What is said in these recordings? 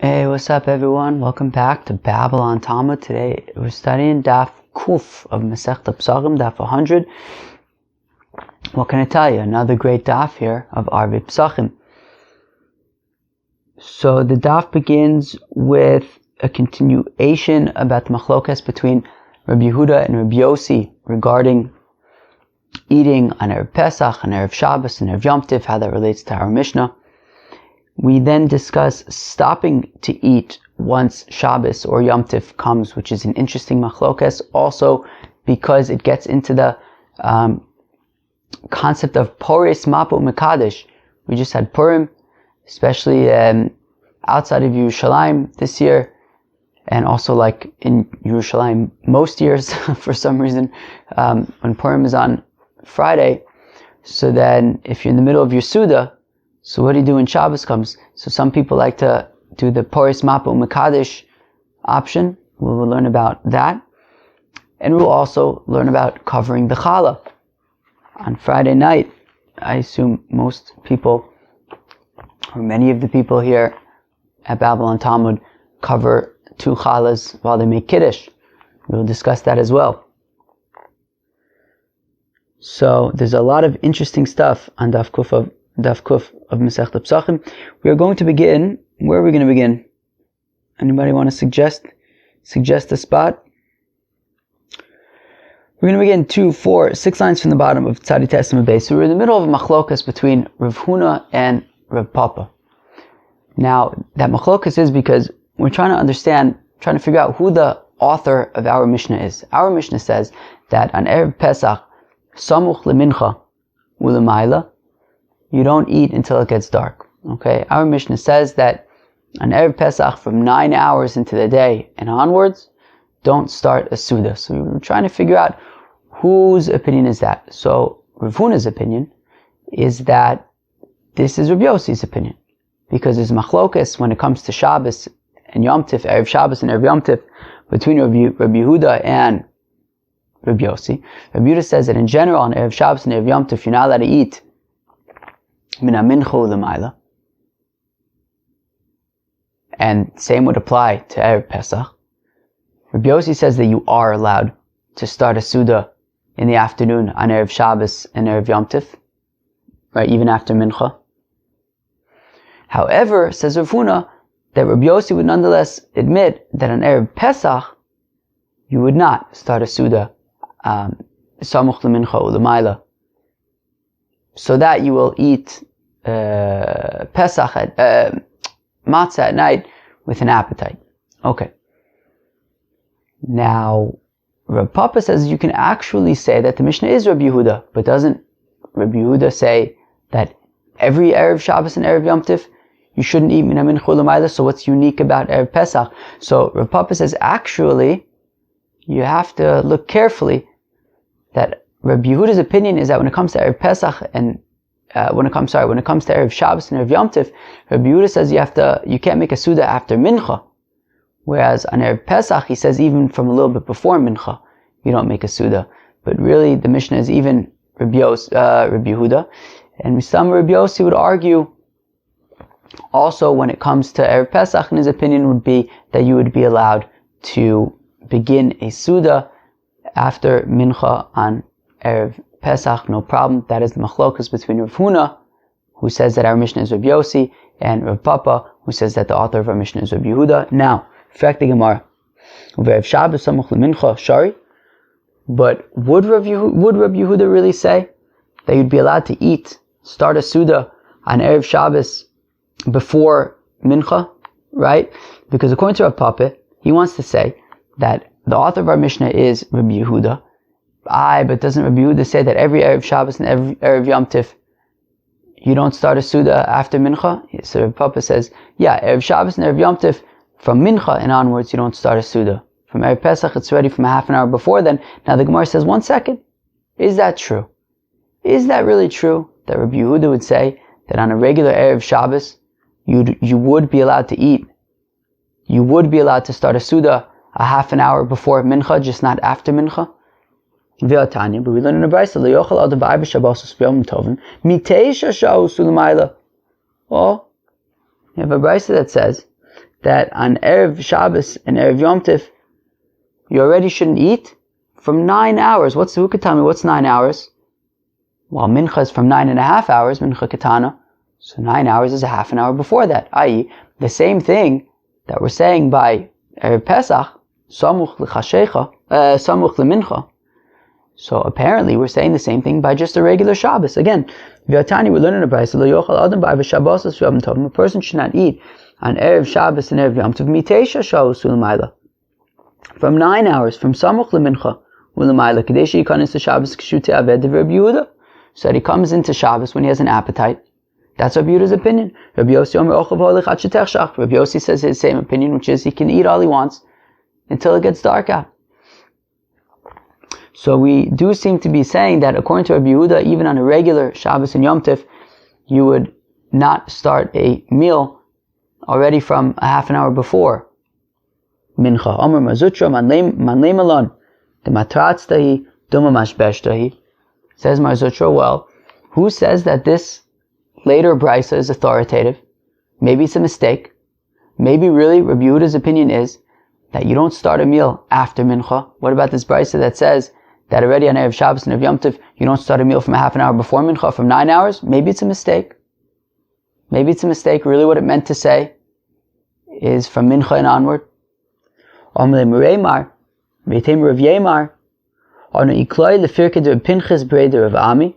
Hey, what's up everyone? Welcome back to Babylon Talmud. Today we're studying Daf Kuf of Masechta Pesachim, Daf 100. What can I tell you? Another great Daf here of Arvei Pesachim. So the Daf begins with a continuation about the machlokas between Rabbi Yehuda and Rabbi Yossi regarding eating on Erev Pesach, on Erev Shabbos, and Erev Yom Tiv, how that relates to our Mishnah. We then discuss stopping to eat once Shabbos or Yom Tiv comes, which is an interesting machlokas, also because it gets into the concept of Pores, mapa, kiddush. We just had Purim, especially outside of Yerushalayim this year, and also like in Yerushalayim most years for some reason, when Purim is on Friday. So then if you're in the middle of your Suda, so what do you do when Shabbos comes? So some people like to do the Pores, mapa, kiddush option. We will learn about that. And we'll also learn about covering the hallah. On Friday night, I assume most people, or many of the people here at Babylon Talmud, cover 2 challahs while they make kiddush. We'll discuss that as well. So there's a lot of interesting stuff on Daf Kuf of Masechta Pesachim. We are going to begin. Where are we going to begin? Anybody want to suggest a spot? We're going to begin 2, 4, 6 lines from the bottom of Tzadi Testament base. So we're in the middle of a machlokas between Rav Huna and Rav Papa. Now, that machlokas is because we're trying to figure out who the author of our Mishnah is. Our Mishnah says that on Erev Pesach, Samuch lemincha ulemayla, you don't eat until it gets dark. Okay? Our Mishnah says that on Erev Pesach, from 9 hours into the day and onwards, don't start a Suda. So we're trying to figure out whose opinion is that. So Rav Huna's opinion is that this is Rabbi Yossi's opinion. Because there's machlokas when it comes to Shabbos and Yom Tiv, Erev Shabbos and Erev Yom Tiv, between Rabbi Yehuda and Rabbi Yossi. Rabbi Yehuda says that in general, on Erev Shabbos and Erev Yom Tiv, you're not allowed to eat min mincha l'mayla. And same would apply to Erev Pesach. Rabbi Yossi says that you are allowed to start a Suda in the afternoon on Erev Shabbos and Erev Yom Tiv, right, even after mincha. However, says Rav Huna, that Rabbi Yossi would nonetheless admit that on Erev Pesach, you would not start a Suda, Samuch l'mincha u'l'mayla, so that you will eat Pesach at matzah at night with an appetite. Okay. Now, Rav Papa says you can actually say that the Mishnah is Rabbi Yehuda, but doesn't Rabbi Yehuda say that every Erev Shabbos and Erev Yom Tiv you shouldn't eat min mincha u'l'mayla? So what's unique about Erev Pesach? So Rav Papa says actually you have to look carefully that Rabbi Yehuda's opinion is that when it comes to Erev Pesach and when it comes to Erev Shabbos and Erev Yom Tiv, Rabbi Yehuda says you can't make a Suda after mincha. Whereas on Erev Pesach, he says even from a little bit before mincha, you don't make a Suda. But really, the Mishnah is even Rabbi Yehuda. And some Rabbi Yossi would argue, also when it comes to Erev Pesach, and his opinion would be that you would be allowed to begin a Suda after mincha on Erev Pesach, no problem. That is the machlokas between Rav Huna, who says that our Mishnah is Rabbi Yossi, and Rav Papa, who says that the author of our Mishnah is Rabbi Yehuda. Now, fact the Gemara, Erev Shabbos samuch lemincha shari. But would Rabbi Yehuda really say that you'd be allowed to start a Suda on Erev Shabbos before mincha, right? Because according to Rav Papa, he wants to say that the author of our Mishnah is Rabbi Yehuda. But doesn't Rabbi Yehuda say that every Erev Shabbos and every Erev Yom Tiv you don't start a Suda after mincha? So Rabbi Papa says, yeah, Erev Shabbos and Erev Yom Tiv, from mincha and onwards you don't start a Suda. From Erev Pesach it's ready from a half an hour before then. Now the Gemara says, 1 second, is that true? Is that really true that Rabbi Yehuda would say that on a regular Erev Shabbos you would be allowed to eat? You would be allowed to start a Suda a half an hour before mincha, just not after mincha? But we learn in a brayso, le'yochel adam b'arba shabbos u'yom tovim mitei shashah u'sulemayla. Oh, you have a brayso that says that on Erev Shabbos and Erev Yom Tif, you already shouldn't eat from 9 hours. Who could tell me what's 9 hours? Well, Mincha is from 9.5 hours, Mincha Ketana. So 9 hours is a half an hour before that. I.e., the same thing that we're saying by Erev Pesach, Samuch Lemincha. So apparently we're saying the same thing by just a regular Shabbos. Again, V'atani, we're learning a brayso, Lo yochal adam b'Erev Shabbos v'Yom Tov. A person should not eat on Erev Shabbos and Erev Yom Tov Mitesha Sha'os U'L'mayla. From 9 hours, from Samuch Lemincha U'L'mayla, K'dei she'yikanis to Shabbos k'shu te'aved Rabbi Yehuda. So that he comes into Shabbos when he has an appetite. That's Rabbi Yehuda's opinion. Rabbi Yossi Omer Ochav Holich Ad Shetech Shach. Rabbi Yossi says his same opinion, which is he can eat all he wants until it gets dark out. So we do seem to be saying that according to Rabbi Yehuda, even on a regular Shabbos and Yom Tif, you would not start a meal already from a half an hour before Mincha. Omer Mazutra Man Leimalon the Matratztahi Duma Mashbeshtahi. Says Marzutra, well, who says that this later brisa is authoritative? Maybe it's a mistake. Maybe really Rabbi Yehuda's opinion is that you don't start a meal after Mincha. What about this brisa that says that already on Erev Shabbos and Erev Yom Tov, you don't start a meal from a half an hour before Mincha, from 9 hours? Maybe it's a mistake. Maybe it's a mistake. Really what it meant to say is from Mincha and onward. Omle Mureimar, Veitem Rav Yemar, on a ikloi lefirke de Pinchas breder of Ami.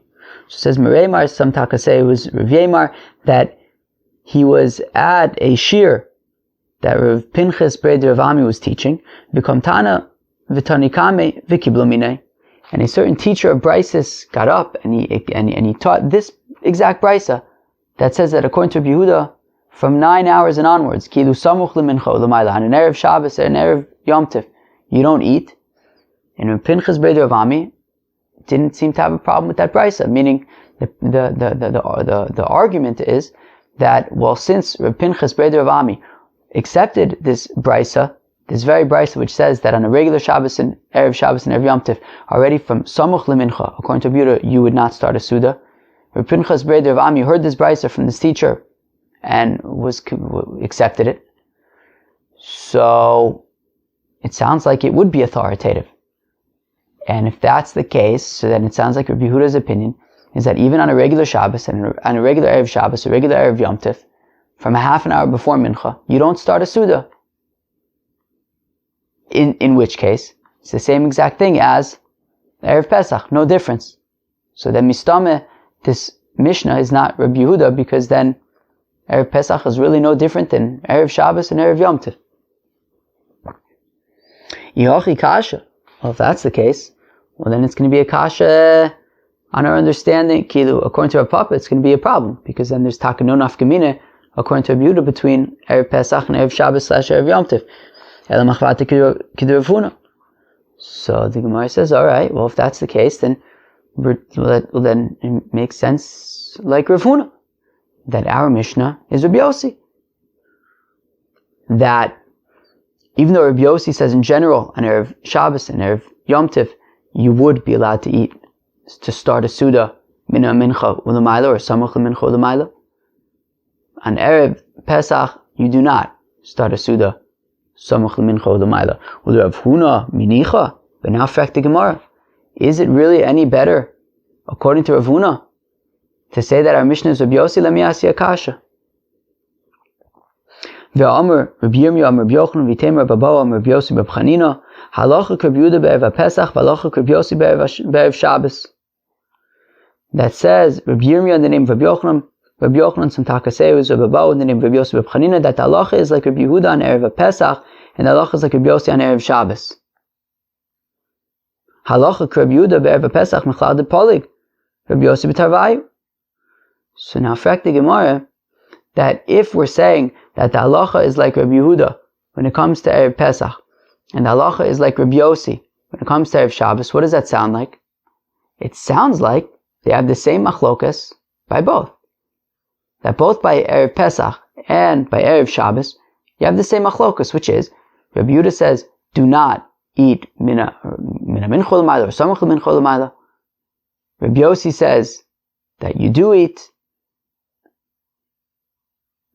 So says Mereimar, some taka say it was Rav Yemar, that he was at a shir that Rav Pinchas breder of Ami was teaching. V'komtana v'tanikame v'kiblumine. And a certain teacher of Brises got up and he taught this exact brisa that says that according to Rabbi Yehuda, from 9 hours and onwards, kilu samuch lemincha u'lemayla, on an Erev Shabbos and an Erev Yom Tif, you don't eat. And Rav Pinchas breder of Ami didn't seem to have a problem with that brisa, meaning the argument is that, well, since Rav Pinchas breder of Ami accepted this brisa, this very brisa which says that on a regular Shabbos and Erev Yom Tif, already from Samuch Lemincha, according to Rabbi Yehuda, you would not start a Suda. Rav Pinchas breder of Ami heard this brisa from this teacher and accepted it. So it sounds like it would be authoritative. And if that's the case, so then it sounds like Rabbi Yehuda's opinion is that even on a regular Shabbos and on a regular Erev Shabbos, a regular Erev Yom Tif, from a half an hour before Mincha, you don't start a Suda. In which case, it's the same exact thing as Erev Pesach, no difference. So then Mistame, this Mishnah is not Rabbi Yehuda, because then Erev Pesach is really no different than Erev Shabbos and Erev Yom Tif. Yihochi Kasha. Well, if that's the case, well then it's going to be a kasha on our understanding. Kilu, according to our papa, it's going to be a problem, because then there's taka no nafkamina according to Rabbi Yehuda between Erev Pesach and Erev Shabbos / Erev Yom Tiv. So the Gemara says, all right, well, if that's the case, then then it makes sense like Rav Huna, that our Mishnah is Rabbi Yossi. That even though Rabbi Yossi says in general on Erev Shabbos and Erev Yom Tiv, you would be allowed to eat, to start a Suda, Mina Mincha Ulamayla or Samuch Mincha Ulamayla. On Erev Pesach, you do not start a Suda, Samuch Mincha Ulamayla. Well, Rav Huna Minicha, but now fact the Gemara. Is it really any better, according to Rav Huna, to say that our Mishnah is Rabbi Yossi? Let me ask you a kasha. V'amar Rabbi Yirmiyah Rabbi Yochanan v'Temer Rabbi Abba Rabbi Yossi Rabbi Chanina halacha Rabbi Yehuda be'erev Pesach v'halacha Rabbi Yossi be'erev Shabbos. That says Rabbi Yirmiyah in the name of Rabbi Yochanan some takasei was Rabbi Abba in the name of Rabbi Yossi Rabbi Chanina, that the halacha is like Rabbi Yehuda on erev Pesach and the halacha is like Rabbi Yossi on erev Shabbos. Halacha Rabbi Yehuda be'erev Pesach mechlal depolig Rabbi Yossi b'tarvayu. So now fact the Gemara that if we're saying that the halacha is like Rabbi Yehuda when it comes to Erev Pesach, and the halacha is like Rabbi Yossi when it comes to Erev Shabbos, what does that sound like? It sounds like they have the same machlokas by both. That both by Erev Pesach and by Erev Shabbos, you have the same machlokas, which is, Rabbi Yehuda says, do not eat mina min chol ma'ila or samach min chol ma'ila. Rabbi Yossi says that you do eat.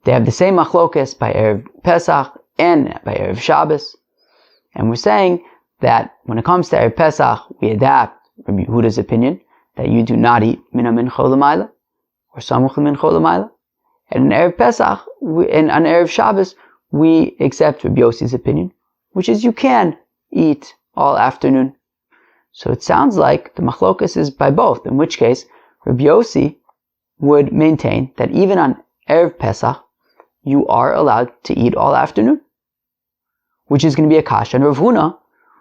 They have the same machlokas by Erev Pesach and by Erev Shabbos. And we're saying that when it comes to Erev Pesach, we adapt Rabbi Yehuda's opinion that you do not eat min hamincha l'mayla or samuch l'mincha l'mayla. And in Erev Pesach, and on Erev Shabbos, we accept Rabbi Yossi's opinion, which is you can eat all afternoon. So it sounds like the machlokas is by both, in which case Rabbi Yossi would maintain that even on Erev Pesach, you are allowed to eat all afternoon, which is going to be a kasha on Rav Huna,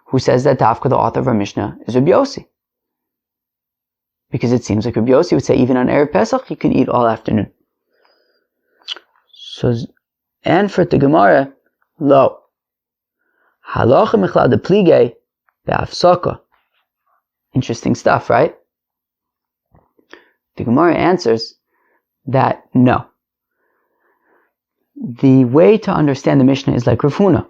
who says that Dafka, the author of our Mishnah, is Rabbi Yossi. Because it seems like Rabbi Yossi would say even on Erev Pesach, you can eat all afternoon. So, and for the Gemara, lo. Halacha mechlal de plige be'afsaka. Interesting stuff, right? The Gemara answers that no. The way to understand the Mishnah is like Rav Huna,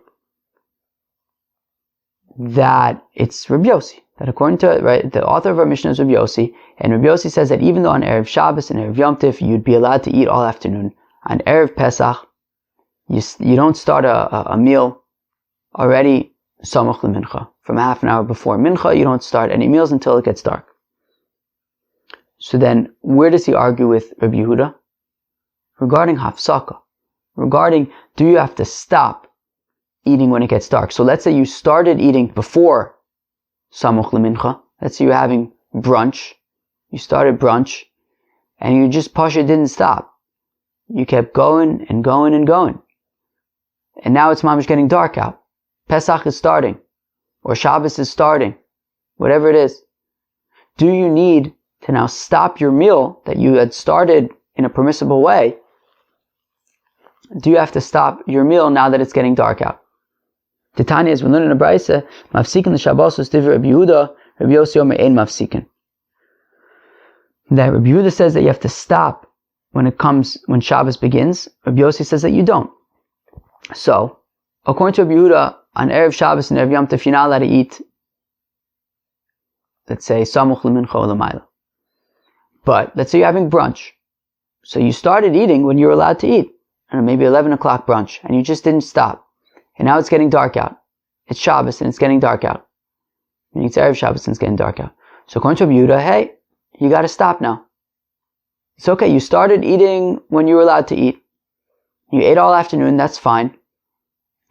that it's Rabbi Yossi. That according to the author of our Mishnah is Rabbi Yossi, and Rabbi Yossi says that even though on Erev Shabbos and Erev Yom Tif you'd be allowed to eat all afternoon, on Erev Pesach you don't start a meal already samuch l'mincha. From a half an hour before mincha, you don't start any meals until it gets dark. So then, where does he argue with Rabbi Yehuda? Regarding hafsaka. Regarding, do you have to stop eating when it gets dark? So let's say you started eating before samuch l'mincha. Let's say you're having brunch. You started brunch, and you just pasha didn't stop. You kept going and going and going. And now it's mamish getting dark out. Pesach is starting. Or Shabbos is starting. Whatever it is. Do you need to now stop your meal that you had started in a permissible way? Do you have to stop your meal now that it's getting dark out? The Tanya is, we learn in the Braisa, mafsikin l'shabbosos divrei Rabbi Yehuda, Rabbi Yossi omer ein mafsikin. That Rabbi Yehuda says that you have to stop when Shabbos begins. Rabbi Yossi says that you don't. So, according to Rabbi Yehuda, on Erev Shabbos and Erev Yom Tov, you're not allowed to eat, let's say, samuch l'mincha or l'mayla. But, let's say you're having brunch. So you started eating when you were allowed to eat. Or maybe 11 o'clock brunch, and you just didn't stop. And now it's getting dark out. It's Shabbos and it's getting dark out. Meaning it's Erev Shabbos and it's getting dark out. So according to Rabbi Yehuda, hey, you gotta stop now. It's okay, you started eating when you were allowed to eat. You ate all afternoon, that's fine.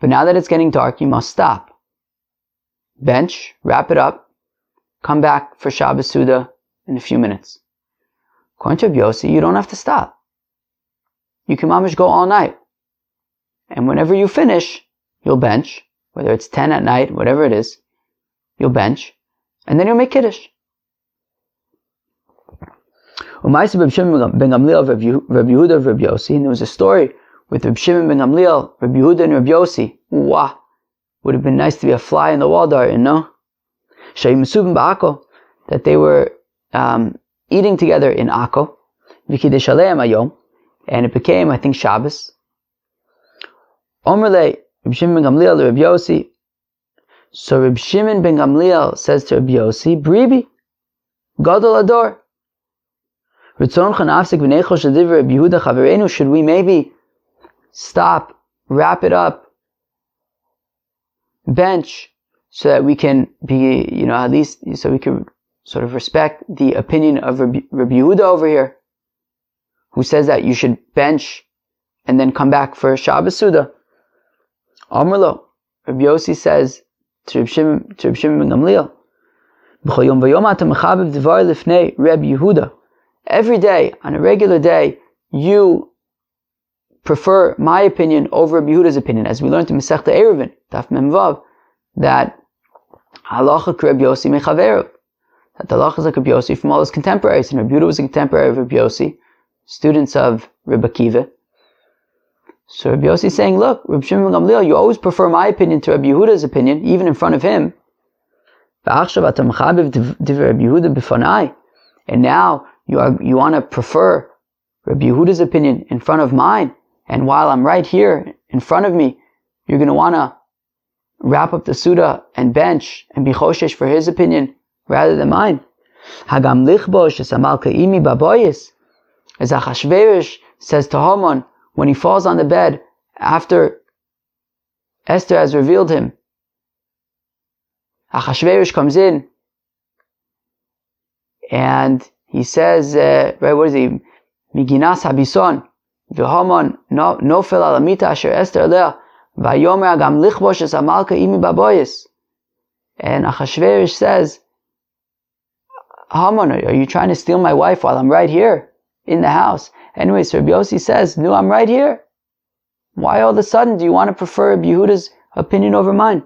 But now that it's getting dark, you must stop. Bench, wrap it up, come back for Shabbos Suda in a few minutes. According to Rabbi Yossi, you don't have to stop. You can mamish go all night. And whenever you finish, you'll bench, whether it's 10 at night, whatever it is, you'll bench, and then you'll make kiddush. Umayse Reb Shimon ben Gamliel of Rabbi Yehuda of Rabbi Yossi, and there was a story with Reb Shimon ben Gamliel, Rabbi Yehuda and Rabbi Yossi. Wow, would have been nice to be a fly in the wall, Dar, you know? Shayim Mesubim ba'Akko, that they were eating together in Akko, v'kiddush aleim hayom, and it became, I think, Shabbos. Omerle, Reb Shimon ben Gamliel to Rabbi Yossi. So Reb Shimon ben Gamliel says to Rabbi Yossi, Bribi, Gadol Ador. Should we maybe stop, wrap it up, bench, so that we can be, at least, so we can sort of respect the opinion of Rabbi Yehuda over here, who says that you should bench and then come back for Shabbos Suda. Amrlo, Rabbi Yossi says to Reb Shimon ben Gamliel, every day, on a regular day, you prefer my opinion over Rabbi Yehuda's opinion, as we learned in Masechta Eruvin, Daf Mem Vav, that halacha k'Rabbi Yossi mechaveru, that the halacha is like Rabbi Yossi from all his contemporaries, and Rabbi Yehuda was a contemporary of Rabbi Yossi, students of Rabbi Akiva. So Rabbi Yossi is saying, look, Rabbi Shimon ben Gamliel, you always prefer my opinion to Rabbi Yehuda's opinion, even in front of him. And now you want to prefer Rabbi Yehuda's opinion in front of mine, and while I'm right here in front of me, you're going to want to wrap up the Suda and bench and be choshesh for his opinion rather than mine. Hagam lichbosh es amal ka'imi baboyis, as Achashverosh says to Haman when he falls on the bed after Esther has revealed him. Achashverosh comes in and he says, right, what is he? Miginas habison, v'Haman nofel al amita asher Esther aleh, v'yomer agam lichbosh es amalka imi baboyes. And Achashverosh says, Haman, are you trying to steal my wife while I'm right here in the house? Anyway, so Rabbi Yossi says, no, I'm right here. Why all of a sudden do you want to prefer Rabbi Yehuda's opinion over mine?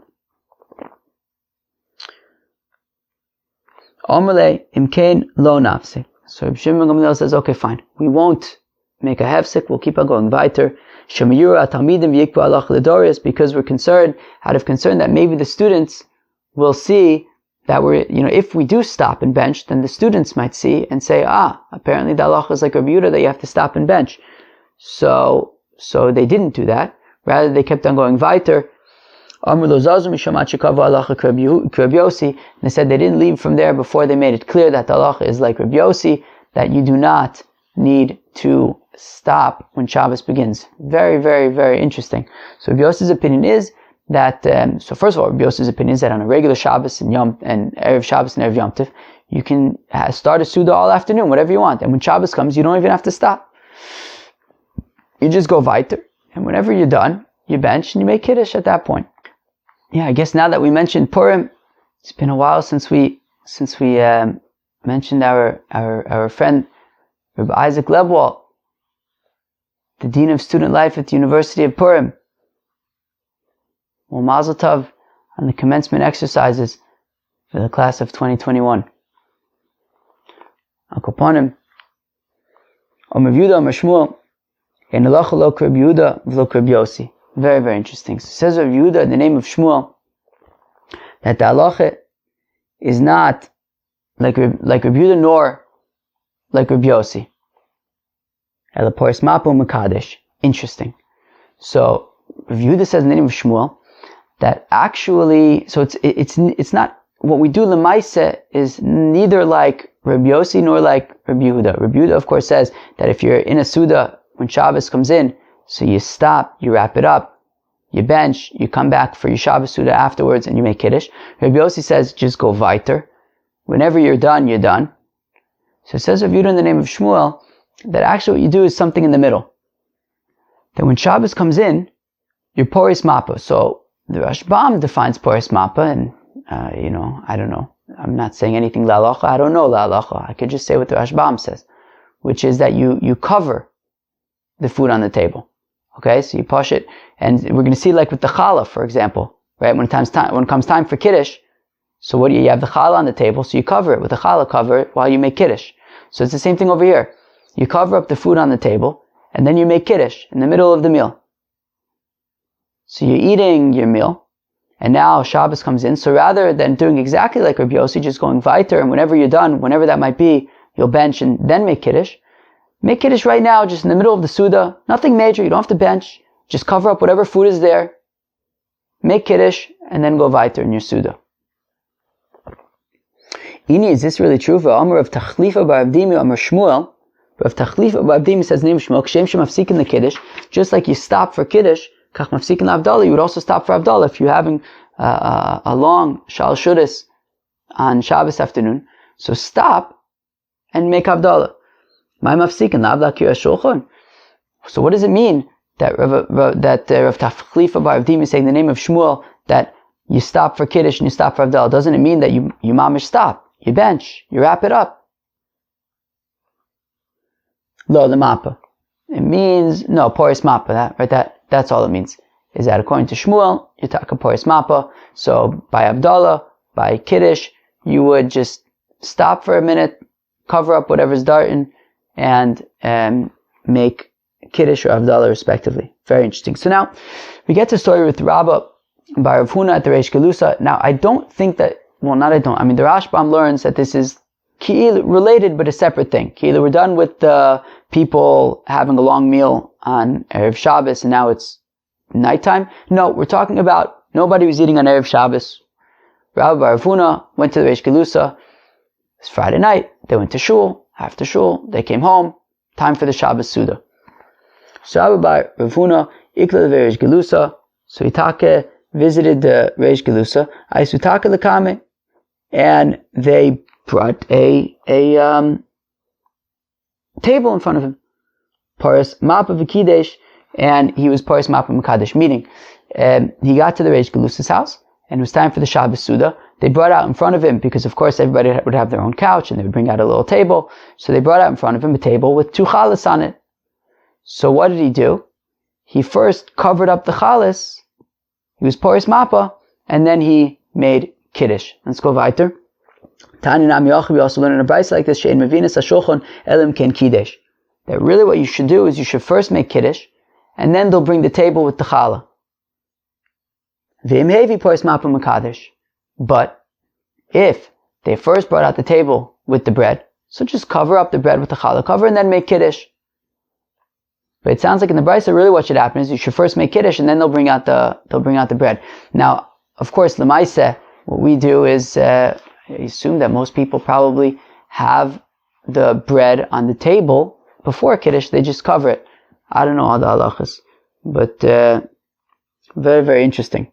Omerle imkein lo nafse. So Rabbi Shimon Gamliel says, okay, fine. We won't make a hefsek. We'll keep on going weiter. Shemayura talmidim v'yikbu alach ledorius, because we're concerned, out of concern that maybe the students will see that if we do stop and bench, then the students might see and say, apparently the halacha is like Rabbi Yehuda that you have to stop and bench. So they didn't do that. Rather, they kept on going weiter. And they said they didn't leave from there before they made it clear that the halacha is like Rabbi Yossi, that you do not need to stop when Shabbos begins. Very, very, very interesting. So Rabbi Yossi's opinion is that, so first of all, Rabbi Yossi's opinion is that on a regular Shabbos and Erev Shabbos and Erev Yom Tov, you can start a Suda all afternoon, whatever you want. And when Shabbos comes, you don't even have to stop. You just go weiter. And whenever you're done, you bench and you make kiddush at that point. Yeah, I guess now that we mentioned Purim, it's been a while since we mentioned our friend Rabbi Isaac Lebwal, the Dean of Student Life at the University of Purim. Well, Mazel Tov on the commencement exercises for the class of 2021. Al Koponim, Omer Yehuda, Omer Shmuel, in halacha lo Rabbi Yehuda v'lo Rabbi Yossi. Very, very interesting. So it says Rabbi Yehuda in the name of Shmuel that the halacha is not like Rabbi Yehuda nor like Rabbi Yossi. Ela poris mapa u'mekadesh. Interesting. So Rabbi Yehuda says in the name of Shmuel that actually, so it's not, what we do lemaise is neither like Rabbi Yossi nor like Rabbi Yehuda. Rabbi Yehuda, of course, says that if you're in a Suda when Shabbos comes in, so you stop, you wrap it up, you bench, you come back for your Shabbos Suda afterwards, and you make kiddush. Rabbi Yossi says, just go weiter. Whenever you're done, you're done. So it says Rabbi Yehuda in the name of Shmuel that actually what you do is something in the middle. That when Shabbos comes in, you're poris mapa. So the Rashbam defines poris mapa, and I don't know. I'm not saying anything la halacha. I don't know la halacha. I could just say what the Rashbam says, which is that you cover the food on the table. Okay, so you push it, and we're going to see like with the hallah, for example, right? When it comes time for kiddush, so what do you have the hallah on the table, so you cover it with the hallah cover while you make kiddush. So it's the same thing over here. You cover up the food on the table, and then you make kiddush in the middle of the meal. So you're eating your meal, and now Shabbos comes in. So rather than doing exactly like Rabbi Yossi, just going weiter, and whenever you're done, whenever that might be, you'll bench and then make kiddush. Make kiddush right now, just in the middle of the Suda. Nothing major, you don't have to bench. Just cover up whatever food is there. Make kiddush, and then go weiter in your Suda. Ini, is this really true? V'amar of Tachlifa bar Avdimi, Amar Shmuel. Rav Tachlifa bar Avdimi says name Shmuel, Kshem Shem Mafsikin the kiddush. Just like you stop for kiddush, Kach Mafsikin Avdallah, you would also stop for Avdallah if you're having a long Shal Shudas on Shabbos afternoon. So stop and make Avdallah. So what does it mean that Rav Tachlifa bar Avdim is saying the name of Shmuel that you stop for kiddush and you stop for Avdal? Doesn't it mean that you mamish stop, you bench, you wrap it up? Lo the mapa. It means no poris mapa. That's all it means. Is that according to Shmuel, you talk a poris mapa. So by Avdallah, by kiddush, you would just stop for a minute, cover up whatever's darting, and make kiddush or avdallah respectively. Very interesting. So now we get to the story with Rabbah by Rav Huna at the Reish Gelusa. Now I don't think that, the Rashbam learns that this is related but a separate thing. We're done with the people having a long meal on Erev Shabbos and now it's nighttime. No, we're talking about nobody was eating on Erev Shabbos. Rabbah by Rav Huna went to the Reish Gelusa. It's Friday night. They went to shul. After shul, they came home. Time for the Shabbos Suda. So Rabbah by Rav Huna, Ikla the Reish Gelusa. So Itake, visited the Reish Gelusa, Aisutaka Lekame, and they brought a table in front of him. Paris mapa v'kidesh, and he was Paris mapa makadesh, meaning he got to the Reish Gelusa's house, and it was time for the Shabbos Suda. They brought out in front of him, because of course everybody would have their own couch, and they would bring out a little table, so they brought out in front of him a table with 2 challahs on it. So what did he do? He first covered up the challahs, he was Paris mapa, and then he made kiddush. Let's go weiter. Tani Nam Yochav, we also learn in a brayso like this, She'en Mevinas HaShulchan Elim Ken Kiddush. That really what you should do is you should first make kiddush, and then they'll bring the table with the challah. V'im hevi Paris mapa makadesh. But if they first brought out the table with the bread, so just cover up the bread with the challah cover and then make kiddush. But it sounds like in the brayso, really what should happen is you should first make kiddush and then they'll bring out the bread. Now, of course, l'maaseh, what we do is I assume that most people probably have the bread on the table before kiddush. They just cover it. I don't know all the halachas, but very, very interesting.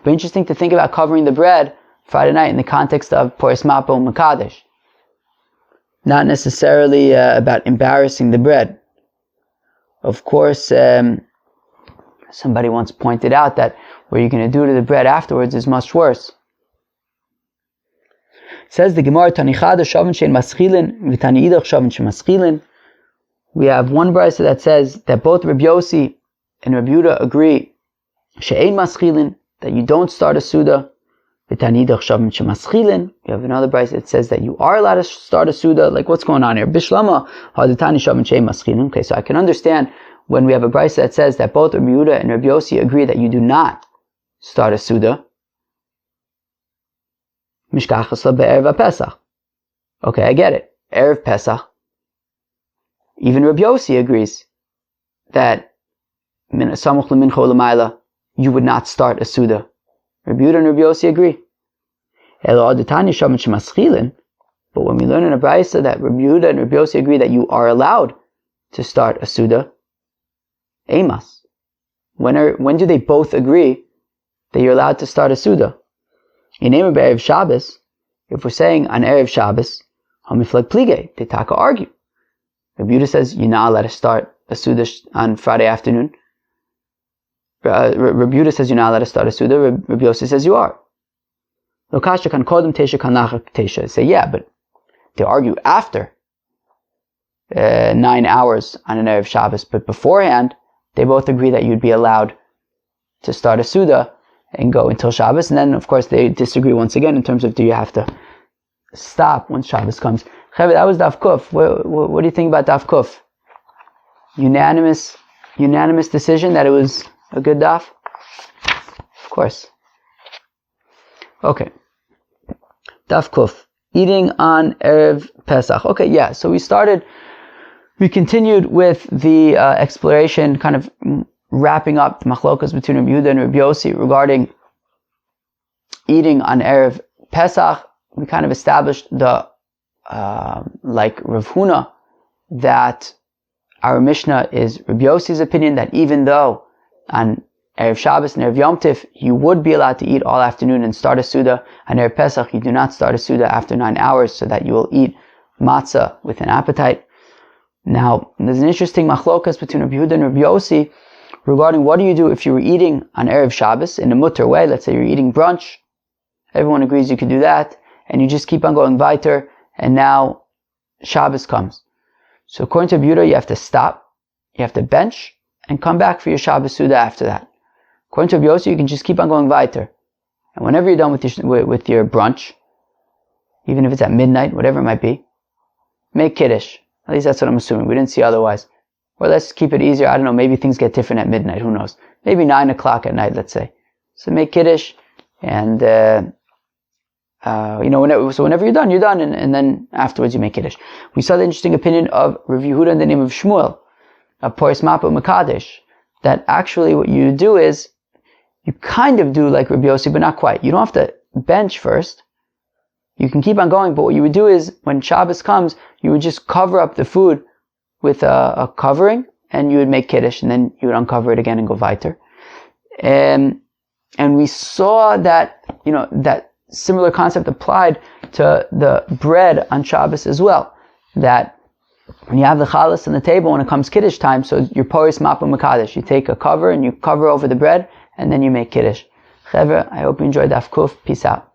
But interesting to think about covering the bread Friday night in the context of Paris mapa u'makadesh. Not necessarily about embarrassing the bread. Of course, somebody once pointed out that what you're going to do to the bread afterwards is much worse. Says the Gemara, Tanichada shavin shein maschilin, v'tani idach shavin shein maschilin. We have one brayso that says that both Rabbi Yossi and Rabbi Yehuda agree she'ein maschilin, that you don't start a Suda. V'tani idach shavin shein maschilin. We have another brayso that says that you are allowed to start a Suda. Like, what's going on here? Bishlama haditani shavin shein maschilin. Okay, so I can understand when we have a brayso that says that both Rabbi Yehuda and Rabbi Yossi agree that you do not start a Suda. Mishkachas la be'erev Pesach. Okay, I get it. Erev Pesach. Even Rabbi Yossi agrees that samuch lemincha u'lamaila you would not start a Suda. Rabbi Yehuda and Rabbi Yossi agree. Elo adetani shavin shemaschilin. But when we learn in a brayso that Rabbi Yehuda and Rabbi Yossi agree that you are allowed to start a Suda, emas. When do they both agree that you're allowed to start a Suda? In Erev Be'erev Shabbos, if we're saying on Erev Shabbos, Hamiflag Plige, they taka argue. Rabbi Yehuda says you're not allowed to start a Suda on Friday afternoon. Rabbi Yehuda says you're not allowed to start a Suda. Rabbi Yossi says you are. Lokasha kan kodem tesha kan nachar tesha. Say yeah, but they argue after 9 hours on an Erev Shabbos, but beforehand they both agree that you'd be allowed to start a Suda and go until Shabbos, and then of course they disagree once again in terms of do you have to stop once Shabbos comes. Chavit, that was Daf Kuf. What do you think about Daf Kuf? Unanimous decision that it was a good Daf? Of course. Okay. Daf Kuf. Eating on Erev Pesach. Okay, yeah, so we continued with the exploration, kind of wrapping up the machlokas between Rabbi Yehuda and Rabbi Yossi regarding eating on Erev Pesach. We kind of established the, like Rav Huna, that our Mishnah is Rabbi Yossi's opinion that even though on Erev Shabbos and Erev Yom Tif you would be allowed to eat all afternoon and start a Suda, on Erev Pesach you do not start a Suda after 9 hours, so that you will eat matzah with an appetite. Now, there's an interesting machlokas between Rabbi Yehuda and Rabbi Yossi regarding what do you do if you were eating on Erev Shabbos in a mutter way. Let's say you're eating brunch. Everyone agrees you could do that. And you just keep on going weiter. And now Shabbos comes. So according to Rabbi Yehuda, you have to stop. You have to bench and come back for your Shabbos Suda after that. According to Rabbi Yossi, you can just keep on going weiter. And whenever you're done with your brunch, even if it's at midnight, whatever it might be, make kiddush. At least that's what I'm assuming. We didn't see otherwise. Or let's keep it easier. I don't know. Maybe things get different at midnight. Who knows? Maybe 9 o'clock at night, let's say. So make kiddush, and whenever you're done, and then afterwards you make kiddush. We saw the interesting opinion of Rav Yehuda in the name of Shmuel, of Paris mapa u'makadesh, that actually what you do is you kind of do like Rabbi Yossi, but not quite. You don't have to bench first. You can keep on going, but what you would do is when Shabbos comes, you would just cover up the food with a covering, and you would make kiddush, and then you would uncover it again and go weiter. And And we saw that, that similar concept applied to the bread on Shabbos as well. That when you have the challah on the table, when it comes kiddush time, so you're poris mapa makadosh. You take a cover and you cover over the bread, and then you make kiddush. Chevra, I hope you enjoyed Daf Kuf. Peace out.